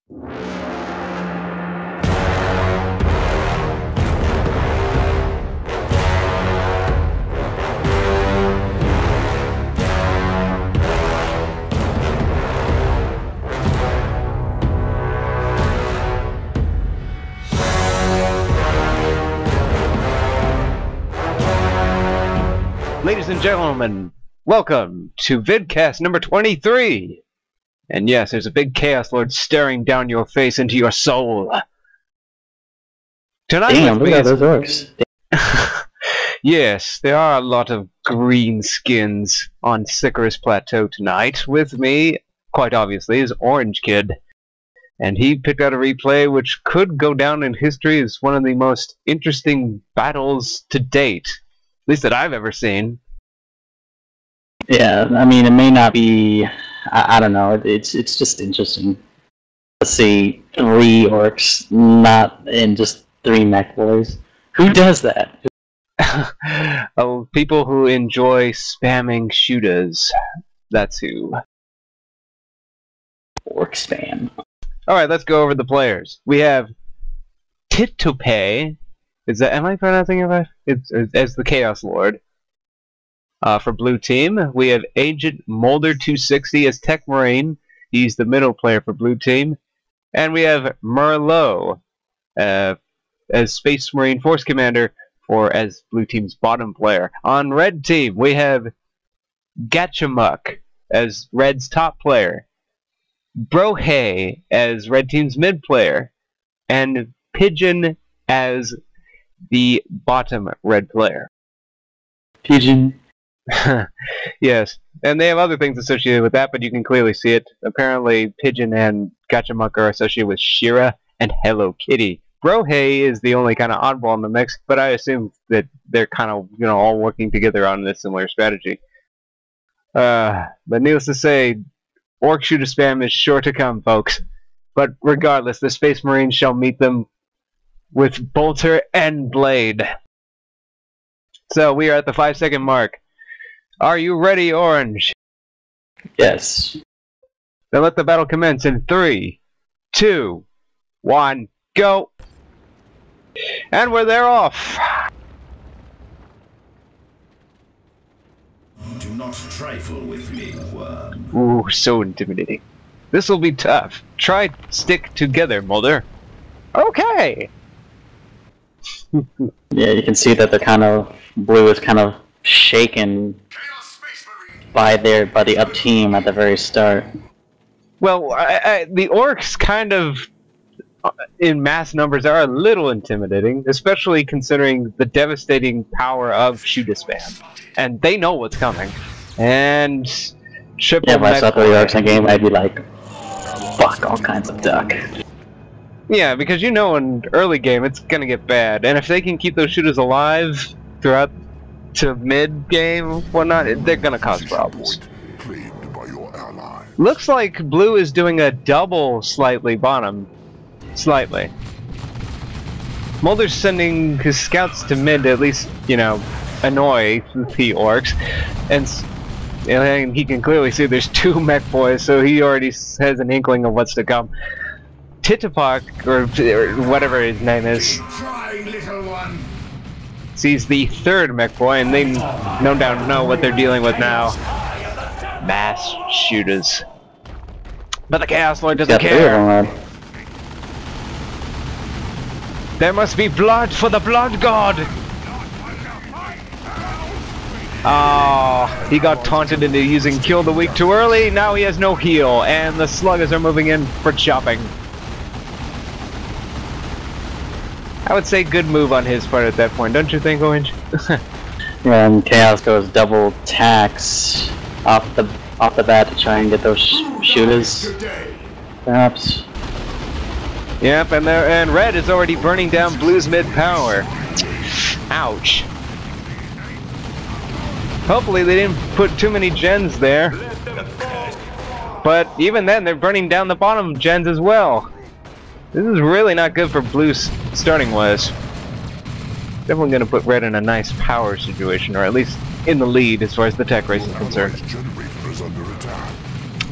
Ladies and gentlemen, welcome to Vidcast number 23! And yes, there's a big Chaos Lord staring down your face into your soul. Tonight Damn, look at those orcs. Yes, there are a lot of green skins on Sicarus Plateau tonight. With me, quite obviously, is Orange Kid. And he picked out a replay which could go down in history as one of the most interesting battles to date. At least that I've ever seen. Yeah, I mean, it may not be... I don't know. It's just interesting to see 3 orcs, not in just 3 mech boys. Who does that? Oh, people who enjoy spamming shooters. That's who. Orc spam. Alright, let's go over the players. We have Titope. Is that, am I pronouncing it right? It's as the Chaos Lord. For blue team, we have Agent Molder 260 as Tech Marine. He's the middle player for blue team. And we have Merlot as Space Marine Force Commander as blue team's bottom player. On red team, we have Gatchamuk as red's top player. Brohay as red team's mid player. And Pigeon as the bottom red player. Pigeon. Yes, and they have other things associated with that, but you can clearly see it. Apparently, Pigeon and Gatchamuk are associated with Shira and Hello Kitty. Brohay is the only kind of oddball in the mix, but I assume that they're kind of, all working together on this similar strategy. But needless to say, Orc Shooter spam is sure to come, folks. But regardless, the Space Marines shall meet them with Bolter and Blade. So we are at the 5-second mark. Are you ready, Orange? Yes. Then let the battle commence in 3, 2, 1, go! And we're there off! Do not trifle with me, worm. Ooh, so intimidating. This'll be tough. Try stick together, Mulder. Okay! Yeah, you can see that the kind of blue is kind of shaken by the up team at the very start. Well, the orcs kind of, in mass numbers, are a little intimidating, especially considering the devastating power of Shooter spam. And they know what's coming. And triple if I saw 3 orcs in a game, I'd be like, fuck all kinds of duck. Yeah, because in early game it's gonna get bad, and if they can keep those shooters alive throughout to mid game, whatnot, they're gonna cause problems. Looks like blue is doing a double slightly bottom. Slightly. Mulder's sending his scouts to mid to at least, annoy the orcs, and he can clearly see there's 2 mech boys, so he already has an inkling of what's to come. Titopak, or whatever his name is, sees the 3rd mech boy, and they no doubt know what they're dealing with now. Mass shooters. But the Chaos Lord doesn't care. There must be blood for the Blood God! Oh, he got taunted into using Kill the Weak too early, now he has no heal, and the Sluggers are moving in for chopping. I would say good move on his part at that point, don't you think, Orange? And Chaos goes double tax off the bat to try and get those shooters. Perhaps. Yep, and red is already burning down blue's mid power. Ouch. Hopefully they didn't put too many gens there. But even then, they're burning down the bottom gens as well. This is really not good for blue's starting wise. Definitely going to put red in a nice power situation, or at least in the lead as far as the tech race is concerned.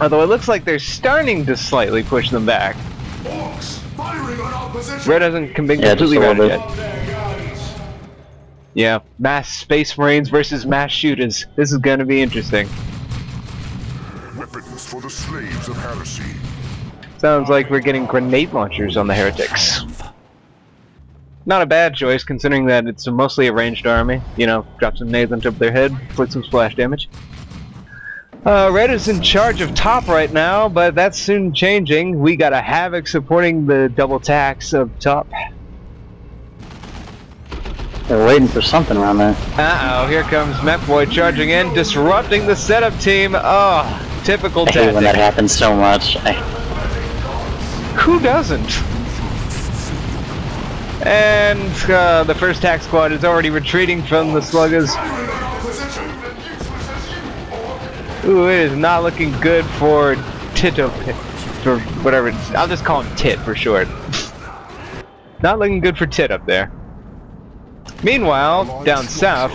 Although it looks like they're starting to slightly push them back. Red hasn't been completely routed yet. Yeah, mass space marines versus mass shooters. This is gonna be interesting. Weapons for the slaves of heresy. Sounds like we're getting grenade launchers on the heretics. Not a bad choice, considering that it's mostly a ranged army. You know, drop some nades on top of their head, inflict some splash damage. Red is in charge of top right now, but that's soon changing. We got a Havoc supporting the double tax of top. They're waiting for something around there. Uh-oh, here comes Metboy charging in, disrupting the setup team. Oh, typical tactic. I hate when that happens so much. Who doesn't? And the first tac squad is already retreating from the sluggers. Ooh, it is not looking good for Tito, for whatever. I'll just call him Tit for short. Not looking good for Tit up there. Meanwhile, down south,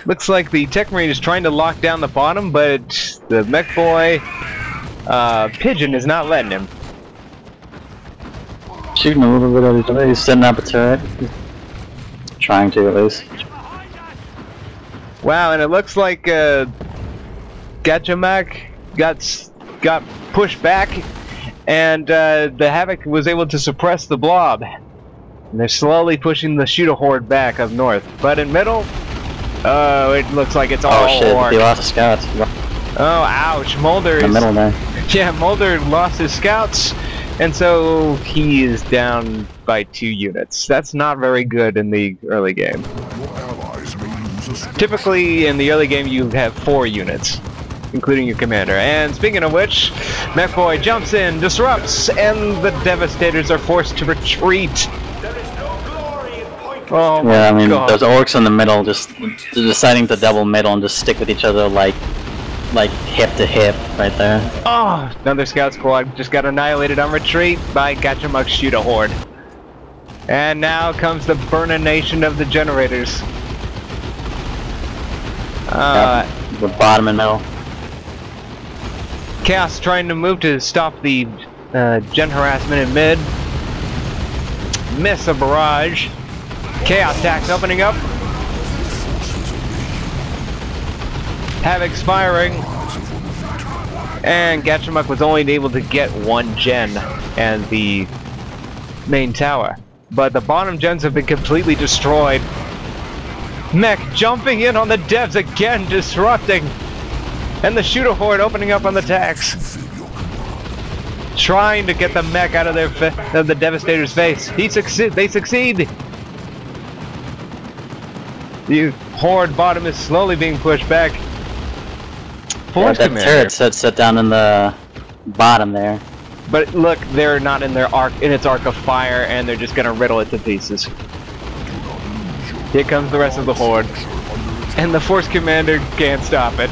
looks like the Tech Marine is trying to lock down the bottom, but the Mech Boy Pigeon is not letting him. Shooting a little bit of his way, he's setting up a turret. Trying to, at least. Wow, and it looks like Gatchamak got pushed back, and the Havoc was able to suppress the blob. And they're slowly pushing the shooter horde back up north. But in middle, it looks like it's all orc. He lost his scouts. Oh, ouch! Mulder in the middle there. Yeah, Mulder lost his scouts, and so he is down by 2 units. That's not very good in the early game. Typically, in the early game, you have 4 units, including your commander. And speaking of which, Mechboy jumps in, disrupts, and the Devastators are forced to retreat. Oh yeah, I mean, God. Those orcs in the middle just deciding to double middle and just stick with each other like hip to hip right there. Oh, another scout squad just got annihilated on retreat by Gatchamak's shooter horde. And now comes the burnination of the generators. Yep, the bottom and middle. Chaos trying to move to stop the gen harassment in mid. Miss a barrage. Chaos tax opening up. Havoc's firing. And Gatchamak was only able to get 1 gen and the main tower. But the bottom gens have been completely destroyed. Mech jumping in on the devs again, disrupting. And the shooter horde opening up on the tax. Trying to get the mech out of the Devastator's face. They succeed. The horde bottom is slowly being pushed back. Yeah, that turret's set down in the bottom there. But look, they're not in their arc, in its arc of fire, and they're just gonna riddle it to pieces. Here comes the rest of the horde, and the force commander can't stop it.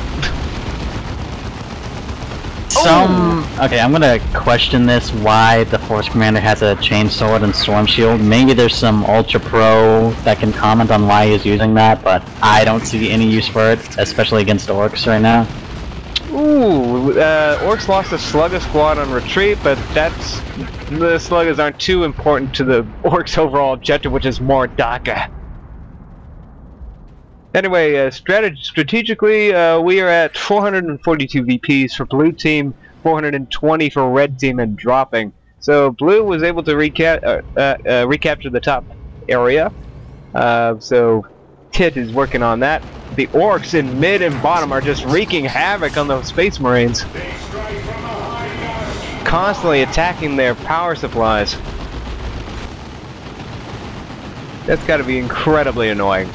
Okay, I'm gonna question this, why the Force Commander has a chain sword and storm shield. Maybe there's some Ultra Pro that can comment on why he's using that, but I don't see any use for it, especially against orcs right now. Ooh, orcs lost a slugger squad on retreat, but the sluggers aren't too important to the orcs' overall objective, which is more DACA. Anyway, strategically, we are at 442 VPs for blue team, 420 for red team, and dropping. So blue was able to recapture the top area. So Tit is working on that. The orcs in mid and bottom are just wreaking havoc on those space marines, constantly attacking their power supplies. That's got to be incredibly annoying.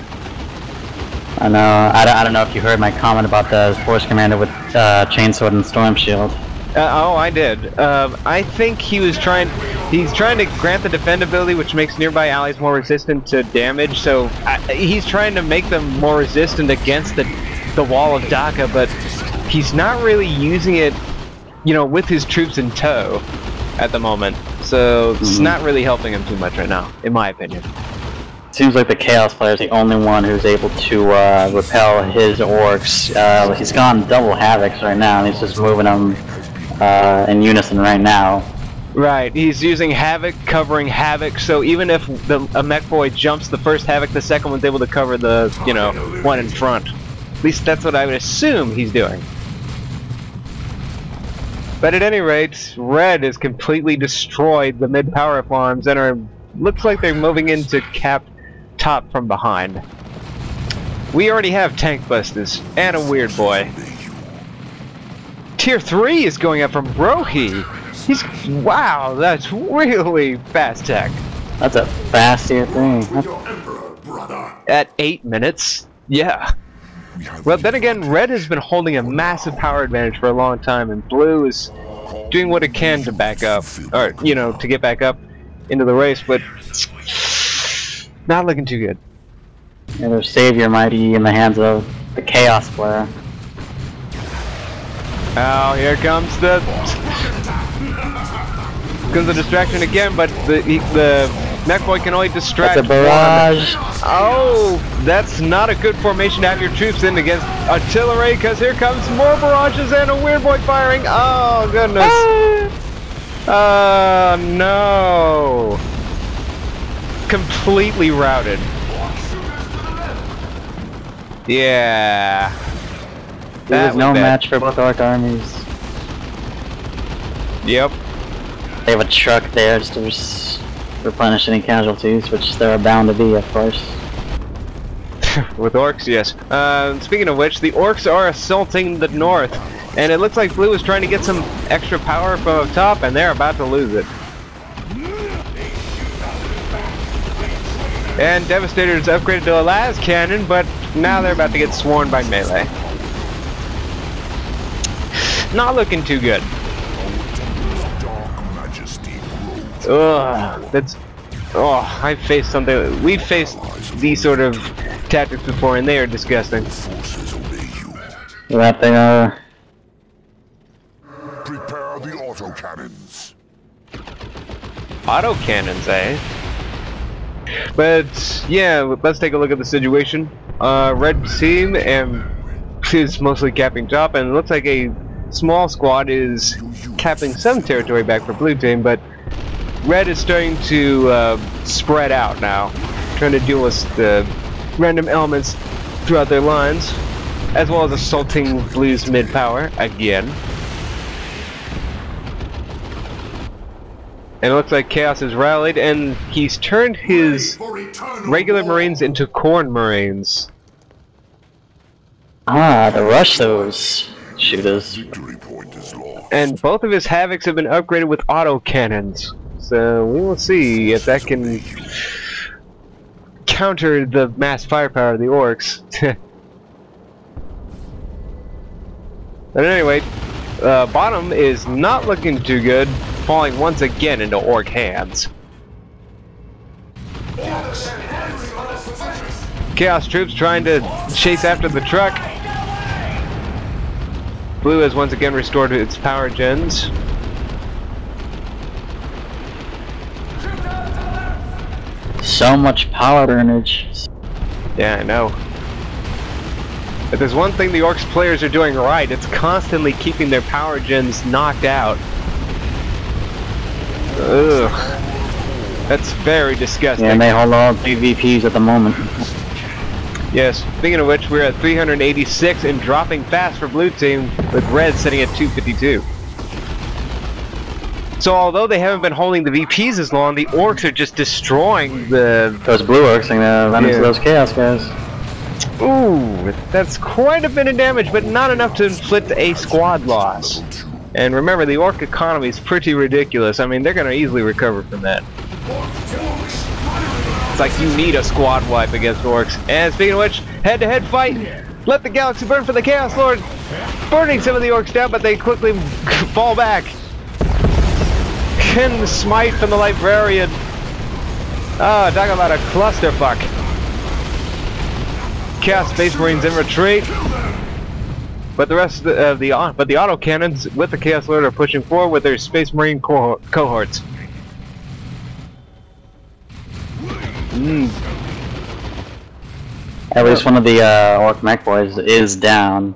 I know. I don't know if you heard my comment about the Force Commander with Chainsword and Storm Shield. Oh, I did. I think he's trying to grant the defendability, which makes nearby allies more resistant to damage, so he's trying to make them more resistant against the wall of DACA, but he's not really using it, you know, with his troops in tow at the moment. So it's not really helping him too much right now, in my opinion. Seems like the Chaos player is the only one who's able to repel his orcs. He's gone double Havocs right now, and he's just moving them in unison right now. Right, he's using Havoc, covering Havoc, so even if a mech boy jumps the first Havoc, the second one's able to cover the, you know, one in front. At least that's what I would assume he's doing. But at any rate, Red has completely destroyed the mid-power farms and looks like they're moving into cap top from behind. We already have tank busters and a weird boy. Tier 3 is going up from Rohi. Wow, that's really fast tech. That's a fast tier 3. At 8 minutes, yeah. Well, then again, Red has been holding a massive power advantage for a long time, and Blue is doing what it can to back up, or, you know, to get back up into the race, but not looking too good. Yeah, their savior might be in the hands of the Chaos player. Oh, here comes the distraction again, but the mech boy can only distract. That's a barrage. Oh, that's not a good formation to have your troops in against artillery, because here comes more barrages and a weird boy firing. Oh goodness. Oh no. Completely routed. Yeah. There's no match for both Orc armies. Yep. They have a truck there just to replenish any casualties, which there are bound to be, of course. With Orcs, yes. Speaking of which, the Orcs are assaulting the north, and it looks like Blue is trying to get some extra power from up top, and they're about to lose it. And Devastator's upgraded to a las cannon, but now they're about to get swarmed by melee. Not looking too good. Ugh, that's... Oh, I faced something... We've faced these sort of tactics before, and they are disgusting. That they are... Prepare the autocannons. Autocannons, eh? But, yeah, let's take a look at the situation. Red team is mostly capping top, and it looks like a small squad is capping some territory back for Blue team, but Red is starting to spread out now, trying to deal with the random elements throughout their lines, as well as assaulting Blue's mid-power again. And it looks like Chaos has rallied, and he's turned his regular Marines into Corn Marines. Ah, to rush those shooters. And both of his Havocs have been upgraded with autocannons. So we will see if that can counter the mass firepower of the Orcs. But anyway, bottom is not looking too good, falling once again into Orc hands. Chaos troops trying to chase after the truck. Blue has once again restored its power gens. So much power burnage. Yeah, I know. But there's one thing the Orcs players are doing right, it's constantly keeping their power gens knocked out. Ugh. That's very disgusting. Yeah, and they hold all PvPs at the moment. Yes, speaking of which, we're at 386 and dropping fast for Blue team, with Red sitting at 252. So although they haven't been holding the VPs as long, the Orcs are just destroying those Blue Orcs and run into those Chaos guys. Ooh, that's quite a bit of damage, but not enough to inflict a squad loss. And remember, the Orc economy is pretty ridiculous. I mean, they're going to easily recover from that. It's like you need a squad wipe against Orcs. And speaking of which, head-to-head fight. Let the Galaxy burn for the Chaos Lord. Burning some of the Orcs down, but they quickly fall back. And the smite from the Librarian. Oh, talk about a clusterfuck. Chaos Space Marines in retreat. But the rest of the autocannons with the Chaos Lord are pushing forward with their Space Marine cohorts. At least one of the Orc mech boys is down.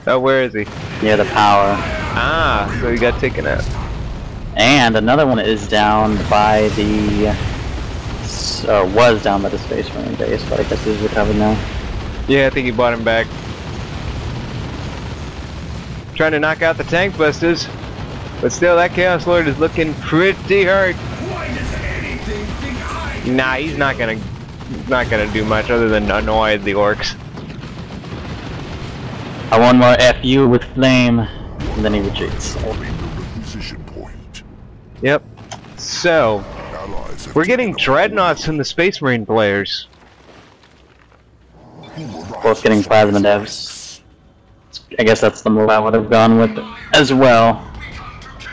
Oh, where is he? Near the power. Ah, so he got taken out. And another one is down by the... was down by the Space Marine base, but I guess he's recovered now. Yeah, I think he bought him back. Trying to knock out the tank busters, but still that Chaos Lord is looking pretty hurt. Why does anything think I... Nah, he's not gonna do much other than annoy the orcs. I want more FU with flame, and then he retreats. Position point. Yep. So we're getting dreadnoughts from the Space Marine players. Both getting plasma devs. I guess that's the move I would have gone with as well.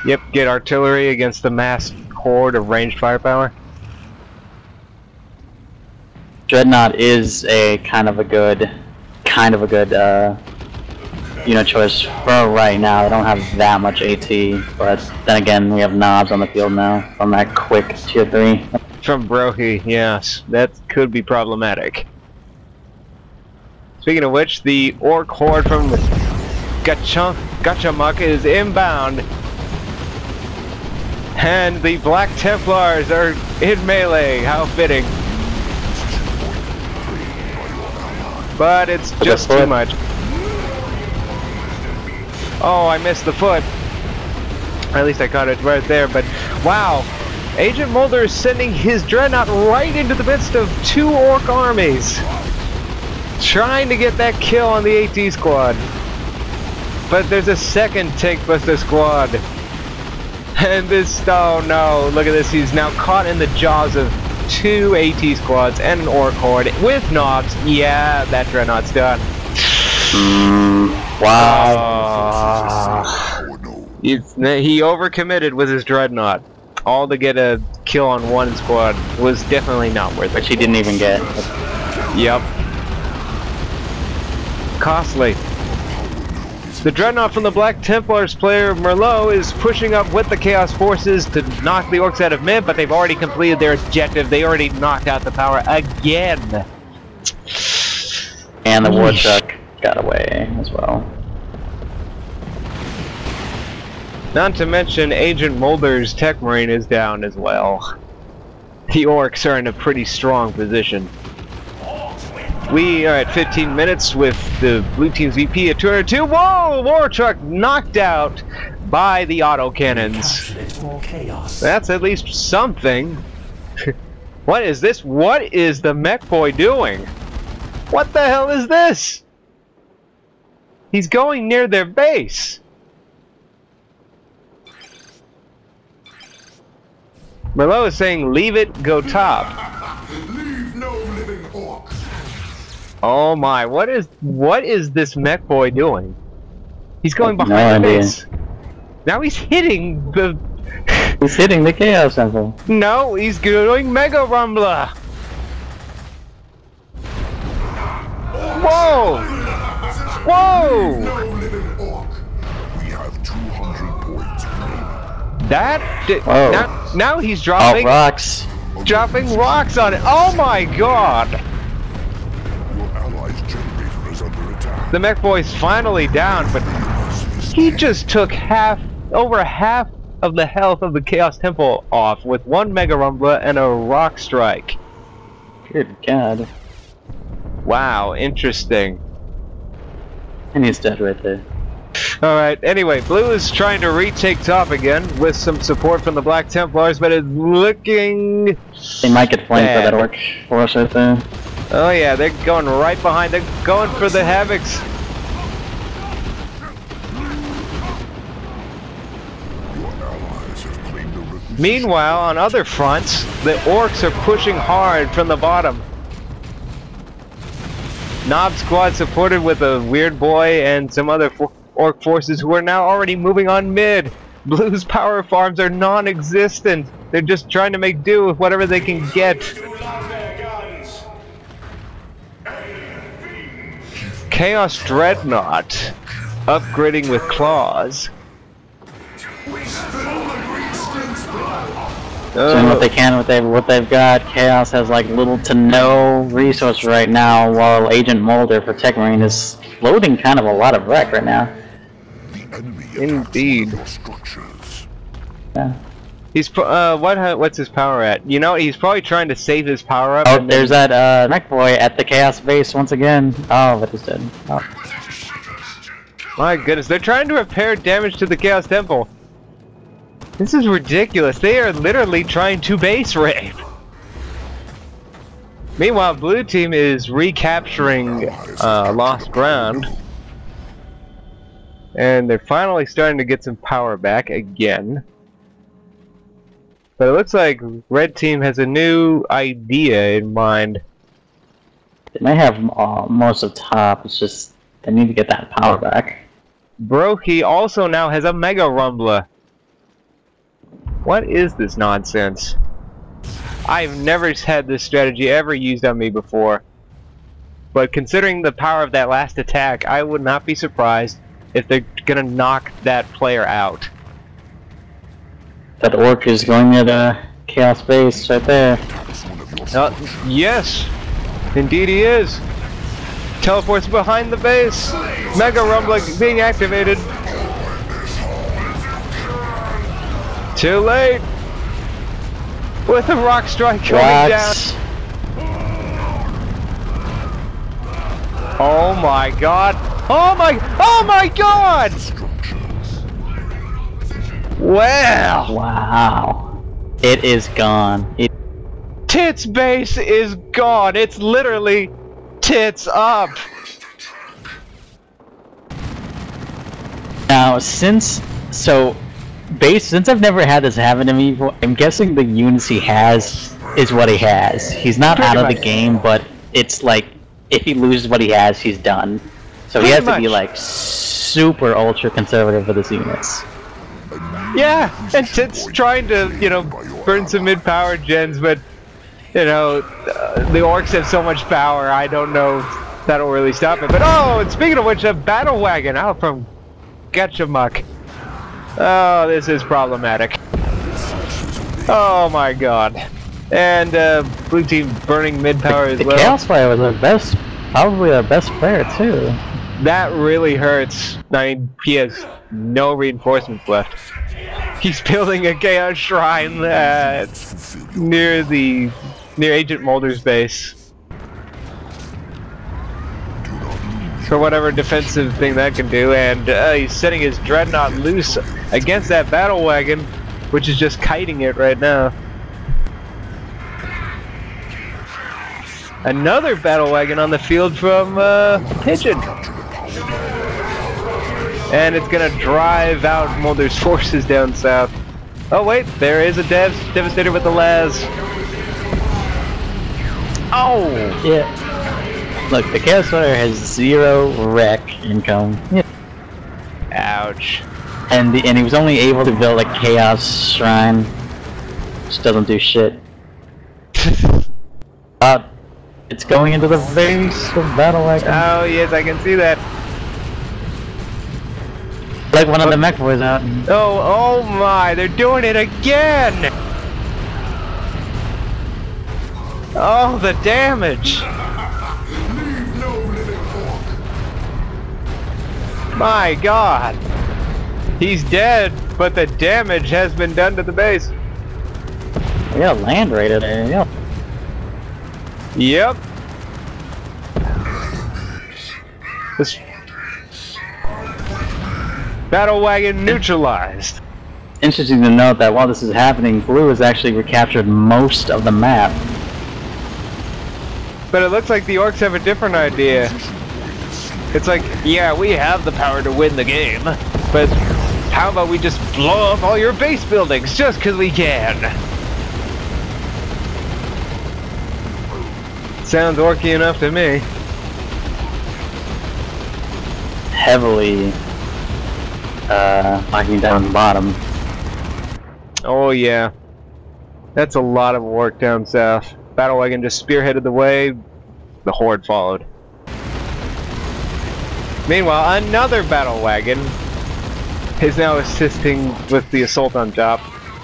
Yep, get artillery against the massed horde of ranged firepower. Dreadnought is a kind of a good unit choice for right now. They don't have that much AT, but then again, we have knobs on the field now from that quick tier 3. From Brohi, yes, that could be problematic. Speaking of which, the orc horde from the Gachamuk is inbound, and the Black Templars are in melee. How fitting! But it's just too much. Oh, I missed the foot. At least I caught it right there, but wow! Agent Mulder is sending his dreadnought right into the midst of 2 orc armies, trying to get that kill on the AT squad. But there's a second tank buster squad. And this, oh no, look at this, he's now caught in the jaws of 2 AT squads and an orc horde with knobs. Yeah, that dreadnought's done. Wow. He overcommitted with his dreadnought. All to get a kill on 1 squad was definitely not worth it. Which he didn't even get. Yep. Costly. The dreadnought from the Black Templars player Merlot is pushing up with the Chaos Forces to knock the orcs out of mid, but they've already completed their objective. They already knocked out the power again. And the war truck got away as well. Not to mention Agent Mulder's Tech Marine is down as well. The orcs are in a pretty strong position. We are at 15 minutes with the blue team's VP at 202. Whoa! War truck knocked out by the autocannons. That's at least something. What is this? What is the mech boy doing? What the hell is this? He's going near their base. Merlot is saying, leave it, go top. Leave no living orc. Oh my, what is this mech boy doing? He's going behind the base. Now he's hitting the... He's hitting the Chaos Temple. No, he's doing Mega Rumbler. Whoa! Whoa! No living orc. We have 200 points remaining. That... Now he's Oh, dropping... rocks. Dropping rocks on it. Oh my god! Your allies' generator is under attack. The mech boy's finally down, but he just took over half of the health of the Chaos Temple off with 1 Mega Rumbler and a Rock Strike. Good god. Wow, interesting. And he's dead right there. Alright, anyway, Blue is trying to retake top again with some support from the Black Templars, but it's looking... They might get flanked by that orc force right there. Oh yeah, they're going right behind. They're going for the Havocs. Your allies have claimed a reposition. Meanwhile, on other fronts, the orcs are pushing hard from the bottom. Knob Squad supported with a Weird Boy and some other orc forces who are now already moving on mid. Blue's power farms are non-existent. They're just trying to make do with whatever they can get. Chaos Dreadnought upgrading with claws. Doing what they can with what they've got. Chaos has like little to no resource right now, while Agent Mulder for Tech Marine is loading kind of a lot of wreck right now. The enemy Indeed. Your structures. Yeah. He's what's his power at? You know, he's probably trying to save his power up. Oh, there's that mech boy at the Chaos base once again. Oh, but he's dead. Oh. My goodness, they're trying to repair damage to the Chaos Temple. This is ridiculous. They are literally trying to base rape. Meanwhile, blue team is recapturing lost ground. And they're finally starting to get some power back again. But it looks like red team has a new idea in mind. They may have most of top, it's just they need to get that power back. Brokey also now has a Mega Rumbler. What is this nonsense? I've never had this strategy ever used on me before. But considering the power of that last attack, I would not be surprised if they're gonna knock that player out. That orc is going near the Chaos base right there. Yes! Indeed he is! Teleports behind the base! Mega Rumbler being activated! Too late! With a rock strike coming down! Oh my god! Oh my god! Well! Wow. It is gone. Tits base is gone! It's literally tits up! Now, since I've never had this happen to me before, I'm guessing the units he has is what he has. He's not out of the game, but it's like, if he loses what he has, he's done. So he has to be like super ultra conservative with his units. Yeah, and Tit's trying to, you know, burn some mid-power gens, but, you know, the orcs have so much power, I don't know if that'll really stop it. But oh, and speaking of which, a battle wagon out from Getchamuck. Oh, this is problematic. Oh my god. And blue team burning mid-power as well. The Chaos Player was our best, probably our best player too. That really hurts. I mean, he has no reinforcements left. He's building a Chaos Shrine near Agent Mulder's base. For whatever defensive thing that can do, and he's setting his Dreadnought loose against that battle wagon, which is just kiting it right now. Another battle wagon on the field from Pigeon. And it's gonna drive out Mulder's forces down south. Oh wait, there is a Devastator with the Laz. Oh! Yeah. Look, the Chaos Player has 0 wreck income. Yeah. Ouch. And he was only able to build a Chaos Shrine, which doesn't do shit. It's going into the base of Battle Wagon. Oh yes, I can see that. Like one of the mech boys out. Oh my, they're doing it again! Oh, the damage! My god! He's dead, but the damage has been done to the base. We got land raided there, yeah. Yep. This battle wagon neutralized. Interesting to note that while this is happening, blue has actually recaptured most of the map. But it looks like the orcs have a different idea. It's like, yeah, we have the power to win the game, but how about we just blow up all your base buildings just because we can? Sounds orky enough to me. Heavily knocking down the bottom. Oh yeah. That's a lot of work down south. Battle wagon just spearheaded the way, the horde followed. Meanwhile, another battle wagon is now assisting with the assault on top.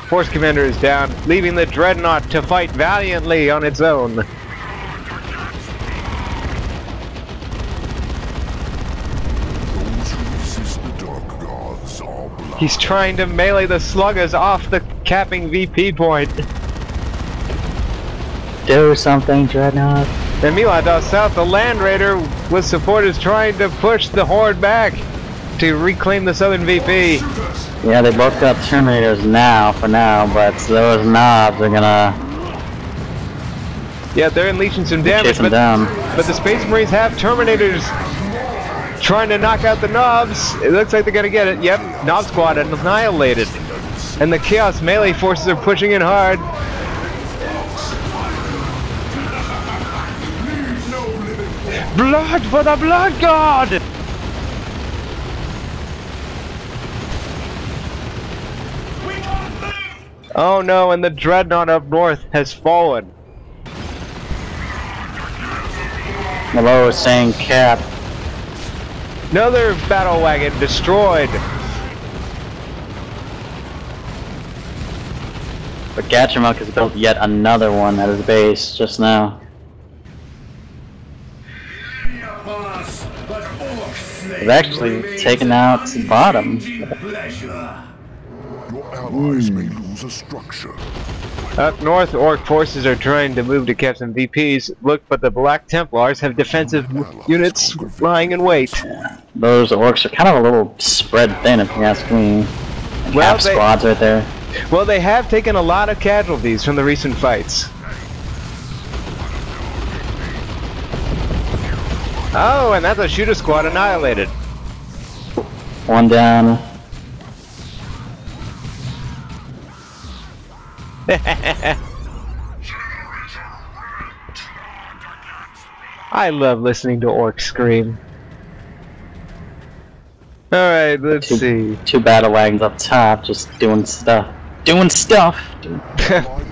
Force commander is down, leaving the Dreadnought to fight valiantly on its own. Those who resist the dark gods are He's trying to melee the sluggers off the capping VP point. Do something, Dreadnought. And meanwhile, down south, the Land Raider with supporters trying to push the Horde back to reclaim the southern VP. Yeah, they both got Terminators now, for now, but those knobs are gonna... Yeah, they're unleashing some damage, chase them down. but the Space Marines have Terminators trying to knock out the knobs. It looks like they're gonna get it. Yep, Knob Squad annihilated. And the Chaos melee forces are pushing in hard. Blood for the Blood God! Oh no, and the Dreadnought up north has fallen. Below is saying cap. Another battle wagon destroyed. But Gatchamuk has built yet another one at his base just now. They've actually taken out bottom. Your allies may lose a structure. Up north, Orc forces are trying to move to cap some VPs. Look, but the Black Templars have defensive units lying in wait. Yeah. Those orcs are kind of a little spread thin, if you ask me. Well, Half squads right there. Well, they have taken a lot of casualties from the recent fights. Oh, and that's a shooter squad annihilated. One down. I love listening to orcs scream. Alright, let's see. Two battle wagons up top, just doing stuff. Doing stuff!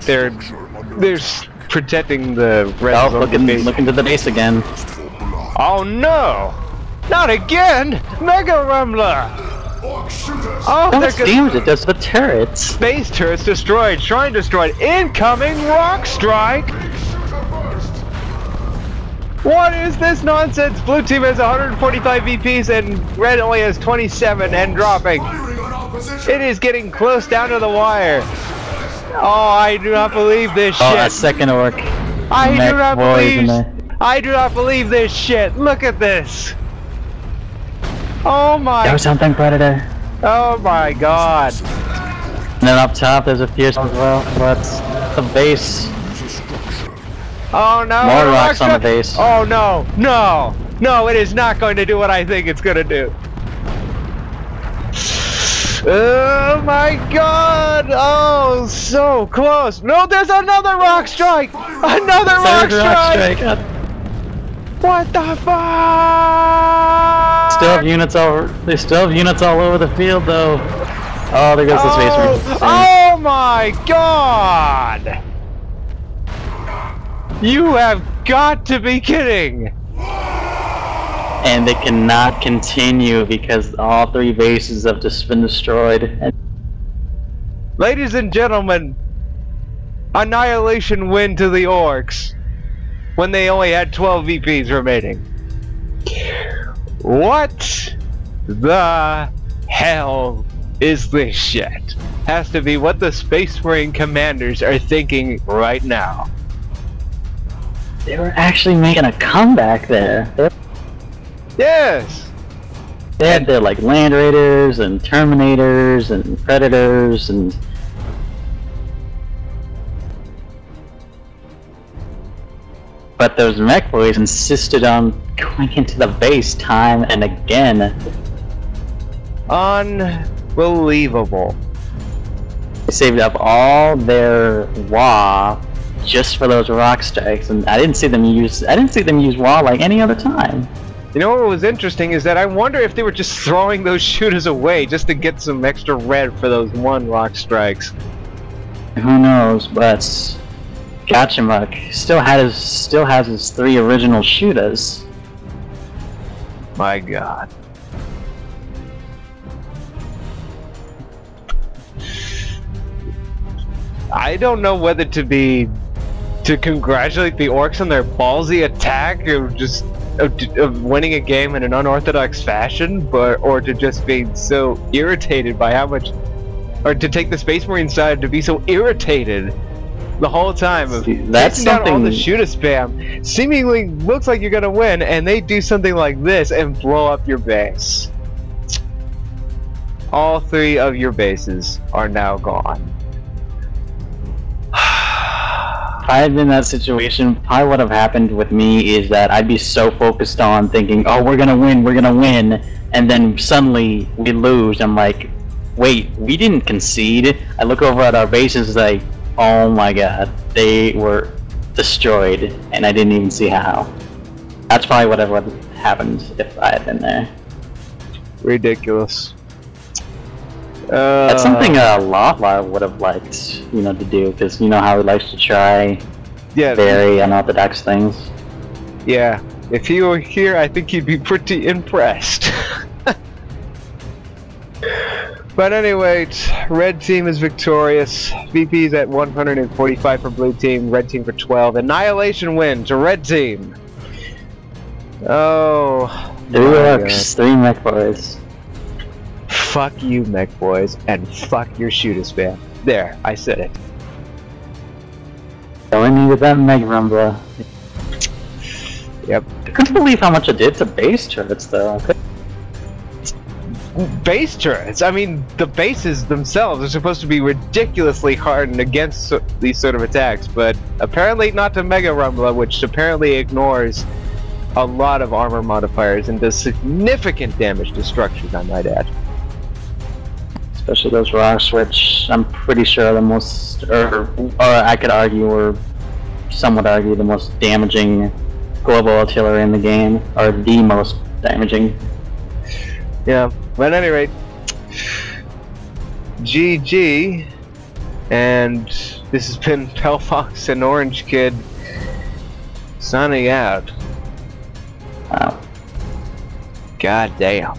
they're protecting the rest Oh, of the base. looking to the base again. Oh no! Not again! Mega Rumbler! Oh, How much damage it does to the turrets? Space turrets destroyed, shrine destroyed, incoming rock strike! What is this nonsense? Blue team has 145 VPs and red only has 27 and dropping. It is getting close down to the wire. Oh, I do not believe this shit. Oh, a second orc. I do not believe this shit. Look at this. Oh my. Do something, Predator. Oh my god. And then up top there's a fierce as well, but the base. Oh no. More rocks on the base. Oh no. No. No, it is not going to do what I think it's going to do. Oh my god. Oh, so close. No, there's another rock strike. Another rock strike. What the fuck? Still have units over. They still have units all over the field, though. Oh, there goes the Space Marine. Oh my god! You have got to be kidding! And they cannot continue because all three bases have just been destroyed. Ladies and gentlemen, Annihilation win to the Orcs when they only had 12 VPs remaining. What the hell is this shit? Has to be what the Space Marine commanders are thinking right now. They were actually making a comeback there. Yes! They had their like Land Raiders and Terminators and Predators and... But those mech boys insisted on going into the base time and again. Unbelievable. They saved up all their WA just for those rock strikes, and I didn't see them use WA like any other time. You know what was interesting is that I wonder if they were just throwing those shooters away just to get some extra red for those one rock strikes. Who knows, but Gatchamuk still has his 3 original shooters. My god. I don't know whether to congratulate the Orcs on their ballsy attack or just of winning a game in an unorthodox fashion, or to just being so irritated by how much, or to take the Space Marine side to be so irritated the whole time of that's down all something. the shoot a spam. Seemingly looks like you're gonna win, and they do something like this and blow up your base. All 3 of your bases are now gone. If I had been in that situation, probably what have happened with me is that I'd be so focused on thinking, oh, we're gonna win, and then suddenly we lose. I'm like, wait, we didn't concede. I look over at our bases like, oh my god, they were destroyed, and I didn't even see how. That's probably what would have happened if I had been there. Ridiculous. That's something Lawfly would have liked, to do, because you know how he likes to try very unorthodox things. Yeah, if he were here, I think he'd be pretty impressed. But anyway, red team is victorious. VP's at 145 for blue team, red team for 12. Annihilation win to red team. Oh, 3 orcs, 3 mech boys. Fuck you, mech boys, and fuck your shooter spam. There, I said it. So we needed that Mega Rumbler. Yep. I couldn't believe how much it did to base turrets, though. Base turrets? I mean, the bases themselves are supposed to be ridiculously hardened against these sort of attacks, but apparently not to Mega Rumbler, which apparently ignores a lot of armor modifiers and does significant damage to structures, I might add. Especially those rocks, which I'm pretty sure are the most, or I could argue, or some would argue, the most damaging global artillery in the game, or the most damaging. Yeah, but at any rate, GG, and this has been HellFox and Orange Kid signing out. Wow. God damn.